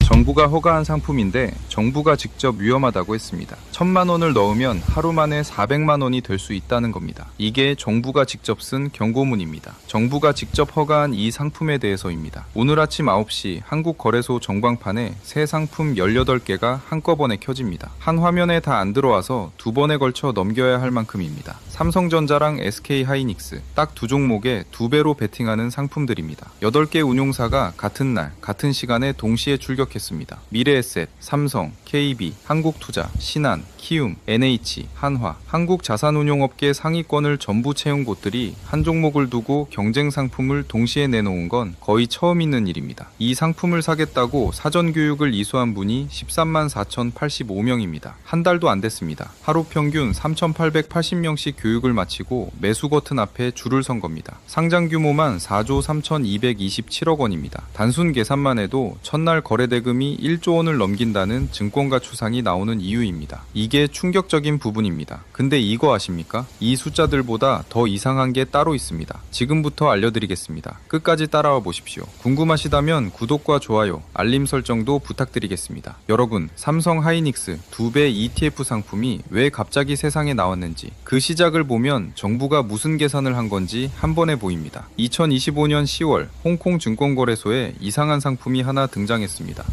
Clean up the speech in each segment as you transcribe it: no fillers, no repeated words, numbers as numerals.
정부가 허가한 상품인데 정부가 직접 위험하다고 했습니다. 1,000만 원을 넣으면 하루 만에 400만 원이 될 수 있다는 겁니다. 이게 정부가 직접 쓴 경고문입니다. 정부가 직접 허가한 이 상품에 대해서입니다. 오늘 아침 9시 한국거래소 전광판에 새 상품 18개가 한꺼번에 켜집니다. 한 화면에 다 안 들어와서 두 번에 걸쳐 넘겨야 할 만큼입니다. 삼성전자랑 SK하이닉스 딱 두 종목에 2배로 베팅하는 상품들입니다. 8개 운용사가 같은 날 같은 시간에 동시에 출격했습니다. 미래에셋, 삼성, KB, 한국투자, 신한, 키움, NH, 한화, 한국자산운용업계 상위권을 전부 채운 곳들이 한 종목을 두고 경쟁 상품을 동시에 내놓은 건 거의 처음 있는 일입니다. 이 상품을 사겠다고 사전 교육을 이수한 분이 13만 4,085명입니다. 한 달도 안 됐습니다. 하루 평균 3,880명씩 교육을 마치고 매수 버튼 앞에 줄을 선 겁니다. 상장 규모만 4조 3,227억 원입니다. 단순 계산만 해도 첫날 거래 대금이 1조 원을 넘긴다는 증권가 추상이 나오는 이유입니다. 이게 충격적인 부분입니다. 근데 이거 아십니까? 이 숫자들보다 더 이상한 게 따로 있습니다. 지금부터 알려드리겠습니다. 끝까지 따라와 보십시오. 궁금하시다면 구독과 좋아요, 알림 설정도 부탁드리겠습니다. 여러분, 삼성 하이닉스 2배 ETF 상품이 왜 갑자기 세상에 나왔는지, 그 시작을 보면 정부가 무슨 계산을 한 건지 한 번에 보입니다. 2025년 10월 홍콩 증권거래소에 이상한 상품이 하나 등장했습니다.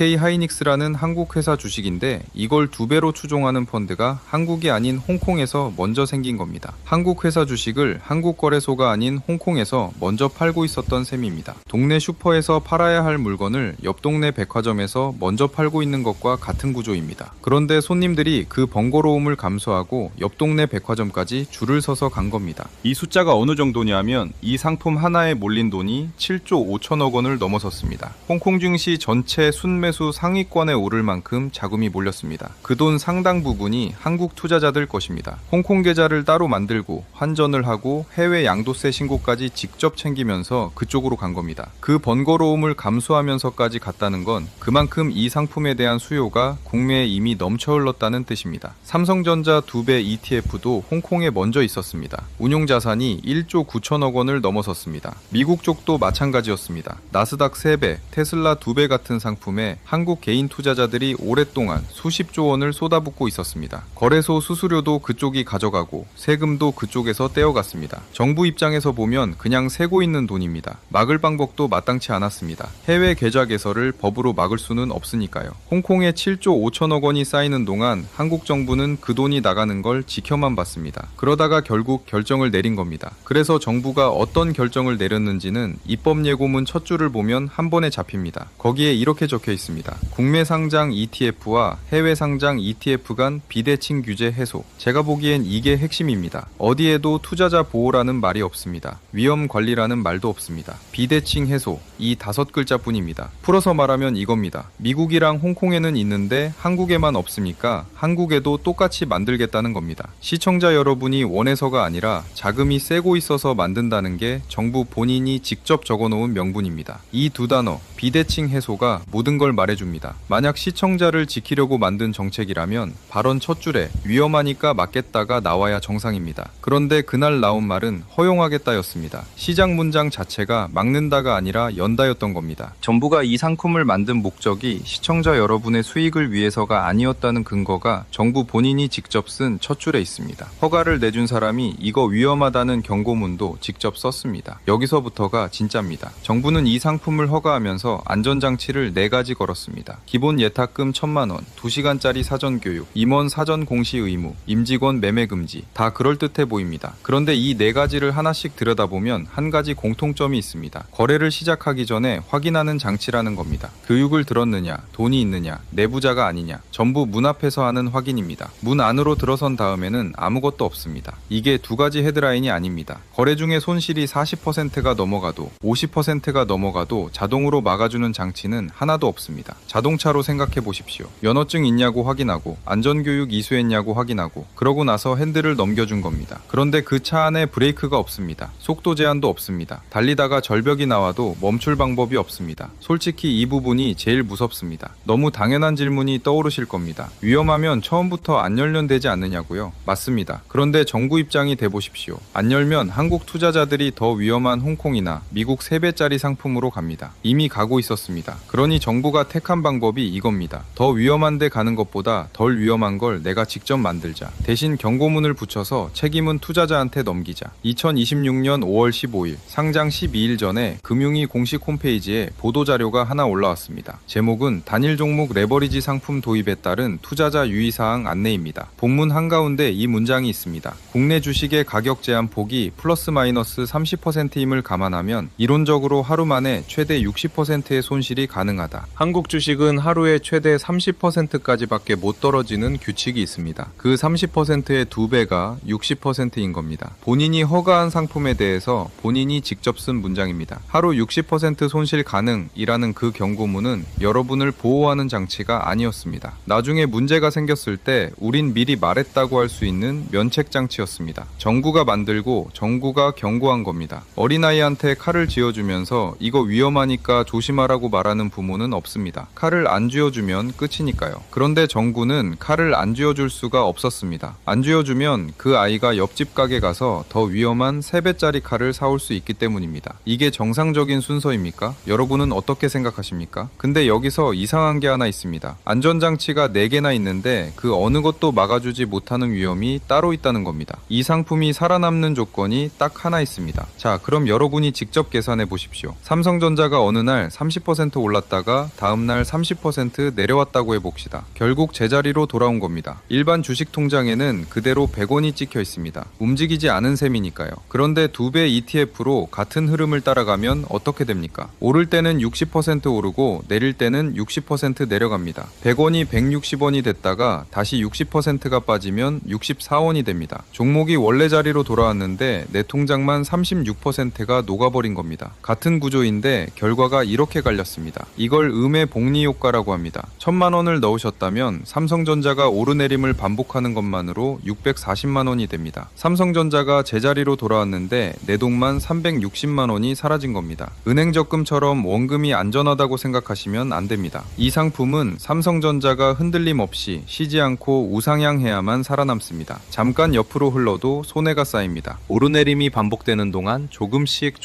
SK하이닉스라는 한국 회사 주식인데 이걸 2배로 추종하는 펀드가 한국이 아닌 홍콩에서 먼저 생긴 겁니다. 한국 회사 주식을 한국 거래소가 아닌 홍콩에서 먼저 팔고 있었던 셈입니다. 동네 슈퍼에서 팔아야 할 물건을 옆 동네 백화점에서 먼저 팔고 있는 것과 같은 구조입니다. 그런데 손님들이 그 번거로움을 감수하고 옆 동네 백화점까지 줄을 서서 간 겁니다. 이 숫자가 어느 정도냐면 이 상품 하나에 몰린 돈이 7조 5천억 원을 넘어섰습니다. 홍콩 증시 전체 순매수 상위권에 오를 만큼 자금이 몰렸습니다. 그 돈 상당 부분이 한국 투자자들 것입니다. 홍콩 계좌를 따로 만들고 환전을 하고 해외 양도세 신고까지 직접 챙기면서 그쪽으로 간 겁니다. 그 번거로움을 감수하면서까지 갔다는 건 그만큼 이 상품에 대한 수요가 국내에 이미 넘쳐 흘렀다는 뜻입니다. 삼성전자 2배 ETF도 홍콩에 먼저 있었습니다. 운용자산이 1조 9천억 원을 넘어섰습니다. 미국 쪽도 마찬가지였습니다. 나스닥 3배, 테슬라 2배 같은 상품에 한국 개인 투자자들이 오랫동안 수십조 원을 쏟아붓고 있었습니다. 거래소 수수료도 그쪽이 가져가고 세금도 그쪽에서 떼어갔습니다. 정부 입장에서 보면 그냥 새고 있는 돈입니다. 막을 방법도 마땅치 않았습니다. 해외 계좌 개설을 법으로 막을 수는 없으니까요. 홍콩에 7조 5천억 원이 쌓이는 동안 한국 정부는 그 돈이 나가는 걸 지켜만 봤습니다. 그러다가 결국 결정을 내린 겁니다. 그래서 정부가 어떤 결정을 내렸는지는 입법 예고문 첫 줄을 보면 한 번에 잡힙니다. 거기에 이렇게 적혀 있습니다. 국내 상장 ETF와 해외 상장 ETF 간 비대칭 규제 해소. 제가 보기엔 이게 핵심입니다. 어디에도 투자자 보호라는 말이 없습니다. 위험 관리라는 말도 없습니다. 비대칭 해소, 이 5글자뿐입니다. 풀어서 말하면 이겁니다. 미국이랑 홍콩에는 있는데 한국에만 없으니까 한국에도 똑같이 만들겠다는 겁니다. 시청자 여러분이 원해서가 아니라 자금이 세고 있어서 만든다는 게 정부 본인이 직접 적어놓은 명분입니다. 이 두 단어, 비대칭 해소가 모든 걸 말해줍니다. 만약 시청자를 지키려고 만든 정책이라면 발언 첫 줄에 위험하니까 막겠다가 나와야 정상입니다. 그런데 그날 나온 말은 허용하겠다였습니다. 시작 문장 자체가 막는다가 아니라 연다였던 겁니다. 정부가 이 상품을 만든 목적이 시청자 여러분의 수익을 위해서가 아니었다는 근거가 정부 본인이 직접 쓴 첫 줄에 있습니다. 허가를 내준 사람이 이거 위험하다는 경고문도 직접 썼습니다. 여기서부터가 진짜입니다. 정부는 이 상품을 허가하면서 안전장치를 4가지 걸었습니다. 기본 예탁금 1,000만 원, 2시간짜리 사전교육, 임원 사전 공시 의무, 임직원 매매 금지, 다 그럴듯해 보입니다. 그런데 이 4가지를 하나씩 들여다보면 한 가지 공통점이 있습니다. 거래를 시작하기 전에 확인하는 장치라는 겁니다. 교육을 들었느냐, 돈이 있느냐, 내부자가 아니냐, 전부 문 앞에서 하는 확인입니다. 문 안으로 들어선 다음에는 아무것도 없습니다. 이게 2가지 헤드라인이 아닙니다. 거래 중에 손실이 40%가 넘어가도 50%가 넘어가도 자동으로 막아주는 장치는 하나도 없습니다. 자동차로 생각해 보십시오. 면허증 있냐고 확인하고 안전교육 이수했냐고 확인하고 그러고 나서 핸들을 넘겨준 겁니다. 그런데 그 차 안에 브레이크가 없습니다. 속도 제한도 없습니다. 달리다가 절벽이 나와도 멈출 방법이 없습니다. 솔직히 이 부분이 제일 무섭습니다. 너무 당연한 질문이 떠오르실 겁니다. 위험하면 처음부터 안 열면 되지 않느냐고요? 맞습니다. 그런데 그런데 정부 입장이 돼보십시오. 안 열면 한국 투자자들이 더 위험한 홍콩이나 미국 3배짜리 상품으로 갑니다. 이미 가고 있었습니다. 그러니 정부가 택한 방법이 이겁니다. 더 위험한 데 가는 것보다 덜 위험한 걸 내가 직접 만들자. 대신 경고문을 붙여서 책임은 투자자한테 넘기자. 2026년 5월 15일 상장 12일 전에 금융위 공식 홈페이지에 보도자료가 하나 올라왔습니다. 제목은 단일 종목 레버리지 상품 도입에 따른 투자자 유의사항 안내입니다. 본문 한가운데 이 문장이 있습니다. 국내 주식의 가격 제한 폭이 플러스 마이너스 30%임을 감안하면 이론적으로 하루 만에 최대 60%의 손실이 가능하다. 한국 주식은 하루에 최대 30%까지밖에 못 떨어지는 규칙이 있습니다. 그 30%의 2배가 60%인 겁니다. 본인이 허가한 상품에 대해서 본인이 직접 쓴 문장입니다. 하루 60% 손실 가능이라는 그 경고문은 여러분을 보호하는 장치가 아니었습니다. 나중에 문제가 생겼을 때 우린 미리 말했다고 할 수 있는 면책 장치였습니다. 정부가 만들고 정부가 경고한 겁니다. 어린아이한테 칼을 쥐어주면서 이거 위험하니까 조심하라고 말하는 부모는 없습니다. 칼을 안 쥐어주면 끝이니까요. 그런데 정부는 칼을 안 쥐어줄 수가 없었습니다. 안 쥐어주면 그 아이가 옆집 가게 가서 더 위험한 3배짜리 칼을 사올 수 있기 때문입니다. 이게 정상적인 순서입니까? 여러분은 어떻게 생각하십니까? 근데 여기서 이상한 게 하나 있습니다. 안전장치가 4개나 있는데 그 어느 것도 막아주지 못하는 위험이 따로 있다는 겁니다. 이 상품이 살아남는 조건이 딱 하나 있습니다. 자, 그럼 여러분이 직접 계산해 보십시오. 삼성전자가 어느 날 30% 올랐다가 다음날 30% 내려왔다고 해봅시다. 결국 제자리로 돌아온 겁니다. 일반 주식 통장에는 그대로 100원이 찍혀 있습니다. 움직이지 않은 셈이니까요. 그런데 2배 ETF로 같은 흐름을 따라가면 어떻게 됩니까? 오를 때는 60% 오르고 내릴 때는 60% 내려갑니다. 100원이 160원이 됐다가 다시 60%가 빠지면 64원이 됩니다. 종목이 원래 자리로 돌아왔는데 내 통장만 36%가 녹아버린 겁니다. 같은 구조인데 결과가 이렇게 갈렸습니다. 이걸 음의 복리 효과라고 합니다. 1000만 원을 넣으셨다면 삼성전자가 오르내림을 반복하는 것만으로 640만 원이 됩니다. 삼성전자가 제자리로 돌아왔는데 내 돈만 360만 원이 사라진 겁니다. 은행 적금처럼 원금이 안전하다고 생각하시면 안 됩니다. 이 상품은 삼성전자가 흔들림 없이 쉬지 않고 우상향해야만 살아남습니다. 잠깐 옆으로 흘러도 손해가 쌓입니다. 오르내림이 반복되는 동안 조금씩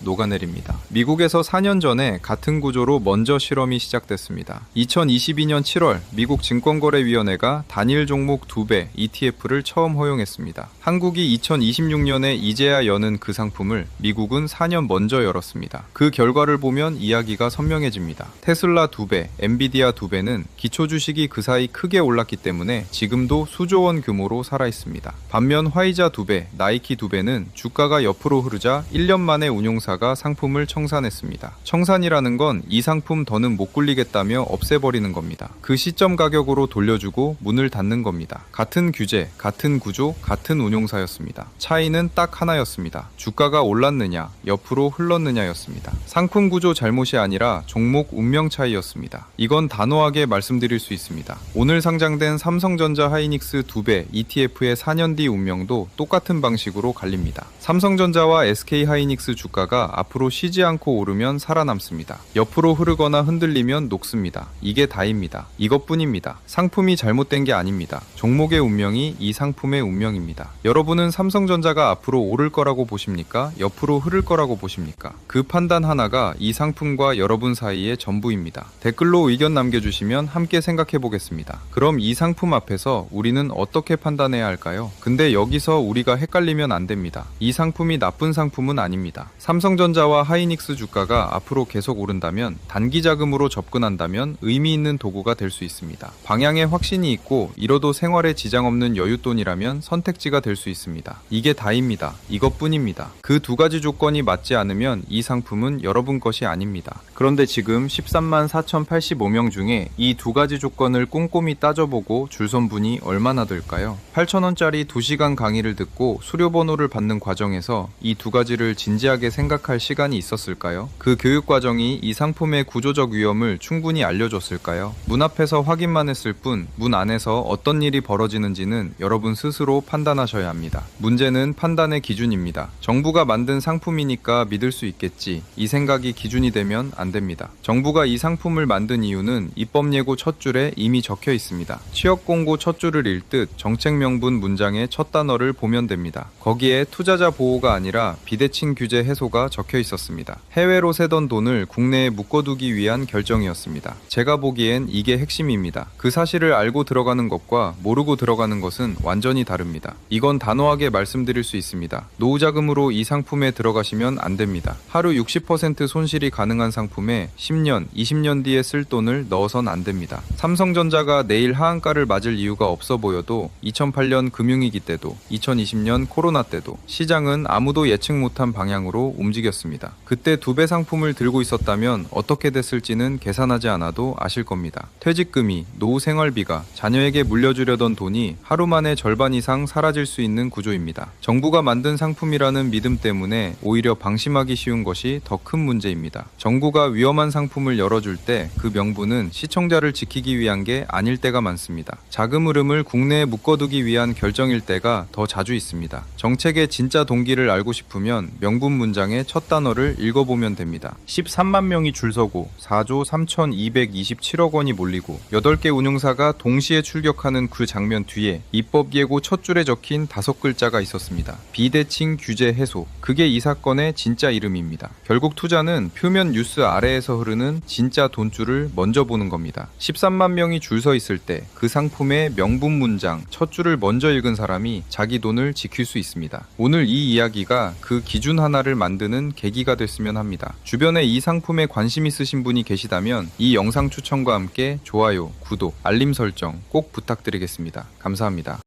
녹아내립니다. 미국에서 4년 전에 같은 구조로 먼저 실험이 시작됐습니다. 2022년 7월 미국 증권거래위원회가 단일 종목 2배 ETF를 처음 허용했습니다. 한국이 2026년에 이제야 여는 그 상품을 미국은 4년 먼저 열었습니다. 그 결과를 보면 이야기가 선명해집니다. 테슬라 2배, 엔비디아 2배는 기초 주식이 그 사이 크게 올랐기 때문에 지금도 수조 원 규모로 살아있습니다. 반면 화이자 2배, 나이키 2배는 주가가 옆으로 흐르자 1년 만에 운용사가 상품을 청산했습니다. 청산이라는 건 이 상품 더는 못 굴리겠다며 없애버리는 겁니다. 그 시점 가격으로 돌려주고 문을 닫는 겁니다. 같은 규제, 같은 구조, 같은 운용사였습니다. 차이는 딱 하나였습니다. 주가가 올랐느냐, 옆으로 흘렀느냐였습니다. 상품 구조 잘못이 아니라 종목 운명 차이였습니다. 이건 단호하게 말씀드릴 수 있습니다. 오늘 상장된 삼성전자 하이닉스 2배 ETF의 4년 뒤 운명도 똑같은 방식으로 갈립니다. 삼성전자와 SK 하이닉스 주가가 앞으로 쉬지 않고 오르면 살아남습니다. 옆으로 흐르거나 흔들리면 녹습니다. 이게 다입니다. 이것뿐입니다. 상품이 잘못된 게 아닙니다. 종목의 운명이 이 상품의 운명입니다. 여러분은 삼성전자가 앞으로 오를 거라고 보십니까? 옆으로 흐를 거라고 보십니까? 그 판단 하나가 이 상품과 여러분 사이의 전부입니다. 댓글로 의견 남겨주시면 함께 생각해 보겠습니다. 그럼 이 상품 앞에서 우리는 어떻게 판단해야 할까요? 근데 여기서 우리가 헷갈리면 안 됩니다. 이 상품이 나쁜 상품은 아닙니다. 삼성전자와 하이닉스 주가가 앞으로 계속 오른다면, 단기 자금으로 접근한다면 의미 있는 도구가 될 수 있습니다. 방향에 확신이 있고 잃어도 생활에 지장 없는 여윳돈이라면 선택지가 될 수 있습니다. 이게 다입니다. 이것뿐입니다. 그 두 가지 조건이 맞지 않으면 이 상품은 여러분 것이 아닙니다. 그런데 지금 13만 4,085명 중에 이 두 가지 조건을 꼼꼼히 따져보고 줄 선 분이 얼마나 될까요? 8,000원짜리 2시간 강의를 듣고 수료번호를 받는 과정에서 이 두 가지를 진지하게 생각할 시간이 있었을까요? 그 교육 과정이 이 상품의 구조적 위험을 충분히 알려줬을까요? 문 앞에서 확인만 했을 뿐 문 안에서 어떤 일이 벌어지는지는 여러분 스스로 판단하셔야 합니다. 문제는 판단의 기준입니다. 정부가 만든 상품이니까 믿을 수 있겠지, 이 생각이 기준이 되면 안 됩니다. 정부가 이 상품을 만든 이유는 입법 예고 첫 줄에 이미 적혀 있습니다. 취업 공고 첫 줄을 읽듯 정책 명분 문장의 첫 단어를 보면 됩니다. 거기에 투자자 보호가 아니라 비대칭 규제 해소가 적혀 있었습니다. 해외로 새던 돈을 국내에 묶어두기 위한 결정이었습니다. 제가 보기엔 이게 핵심입니다. 그 사실을 알고 들어가는 것과 모르고 들어가는 것은 완전히 다릅니다. 이건 단호하게 말씀드릴 수 있습니다. 노후자금으로 이 상품에 들어가시면 안 됩니다. 하루 60% 손실이 가능한 상품에 10년, 20년 뒤에 쓸 돈을 넣어선 안 됩니다. 삼성전자가 내일 하한가를 맞을 이유가 없어 보여도 2008년 금융위기 때도 2020년 코로나 때도 시장은 아무도 예측 못한 방향으로 움직였습니다. 그때 2배 상품을 들고 있었다면 어떻게 됐을지는 계산하지 않아도 아실 겁니다. 퇴직금이, 노후 생활비가, 자녀에게 물려주려던 돈이 하루 만에 절반 이상 사라질 수 있는 구조입니다. 정부가 만든 상품이라는 믿음 때문에 오히려 방심하기 쉬운 것이 더 큰 문제입니다. 정부가 위험한 상품을 열어줄 때 그 명분은 시청자를 지키기 위한 게 아닐 때가 많습니다. 자금 흐름을 국내에 묶어두기 위한 결정일 때가 더 자주 있습니다. 정책의 진짜 동기를 알고 싶으면 명분 문장의 첫 단어를 읽어보면 됩니다. 13만 명이 줄 서고 4조 3,227억 원이 몰리고 8개 운용사가 동시에 출격하는 그 장면 뒤에 입법 예고 첫 줄에 적힌 5글자가 있었습니다. 비대칭 규제 해소. 그게 이 사건의 진짜 이름입니다. 결국 투자는 표면 뉴스 아래에서 흐르는 진짜 돈줄을 먼저 보는 겁니다. 13만 명이 줄 서 있을 때 그 상품의 명분 문장 첫 줄을 먼저 읽은 사람이 자기 돈을 지킬 수 있습니다. 오늘 이 이야기가 그 기준 하나를 만드는 계기가 됐으면 합니다. 주변에 이 상품에 관심 있으신 분이 계시다면 이 영상 추천과 함께 좋아요, 구독, 알림 설정 꼭 부탁드리겠습니다. 감사합니다.